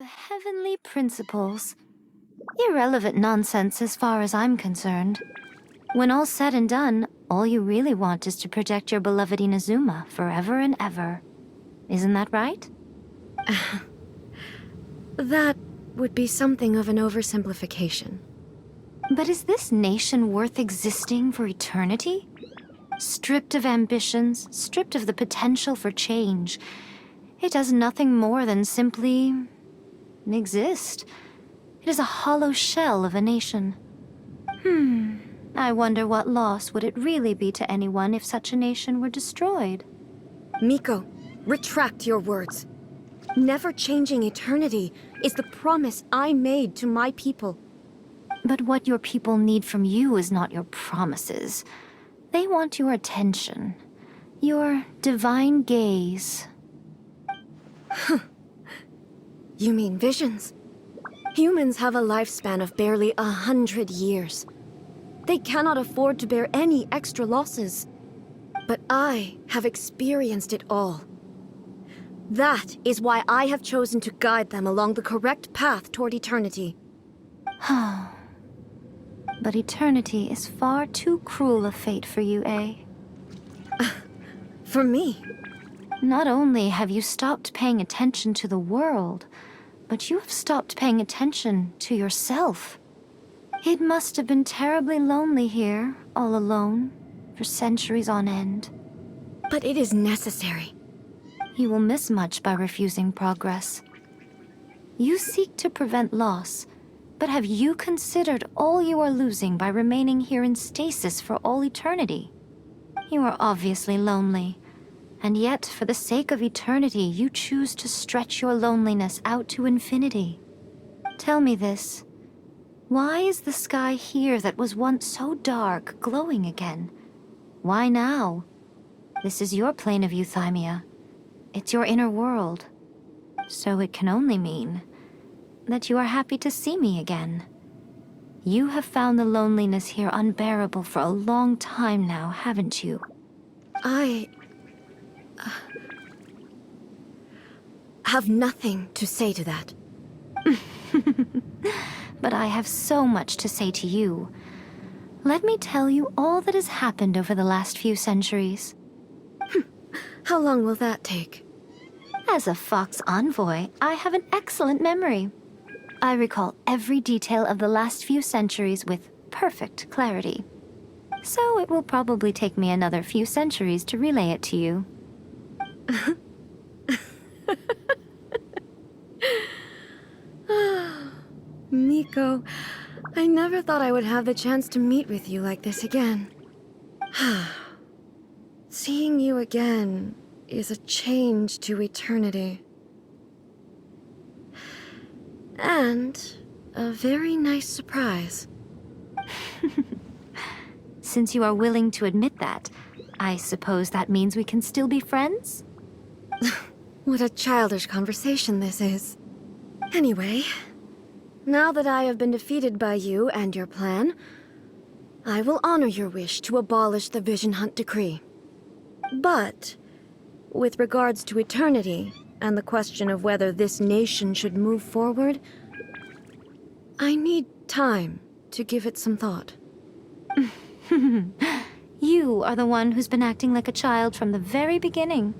The heavenly principles. Irrelevant nonsense as far as I'm concerned. When all's said and done, all you really want is to protect your beloved Inazuma forever and ever. Isn't that right? That would be something of an oversimplification. But is this nation worth existing for eternity? Stripped of ambitions, stripped of the potential for change, it does nothing more than simply exist. It is a hollow shell of a nation. I wonder what loss would it really be to anyone if such a nation were destroyed? Miko, retract your words. Never changing eternity is the promise I made to my people. But what your people need from you is not your promises. They want your attention. Your divine gaze. You mean visions? Humans have a lifespan of barely 100 years. They cannot afford to bear any extra losses. But I have experienced it all. That is why I have chosen to guide them along the correct path toward eternity. But eternity is far too cruel a fate for you, eh? For me? Not only have you stopped paying attention to the world, but you have stopped paying attention to yourself. It must have been terribly lonely here, all alone, for centuries on end. But it is necessary. You will miss much by refusing progress. You seek to prevent loss, but have you considered all you are losing by remaining here in stasis for all eternity? You are obviously lonely, and yet for the sake of eternity you choose to stretch your loneliness out to infinity. Tell me this. Why is the sky here that was once so dark glowing again? Why now? This is your plane of euthymia. It's your inner world. So it can only mean that you are happy to see me again. You have found the loneliness here unbearable for a long time now, haven't you? I have nothing to say to that. But I have so much to say to you. Let me tell you all that has happened over the last few centuries. How long will that take? As a Fox envoy, I have an excellent memory. I recall every detail of the last few centuries with perfect clarity. So it will probably take me another few centuries to relay it to you. Miko, I never thought I would have the chance to meet with you like this again. Seeing you again is a change to eternity. And a very nice surprise. Since you are willing to admit that, I suppose that means we can still be friends? What a childish conversation this is. Anyway, now that I have been defeated by you and your plan, I will honor your wish to abolish the Vision Hunt Decree. But, with regards to eternity, and the question of whether this nation should move forward, I need time to give it some thought. You are the one who's been acting like a child from the very beginning.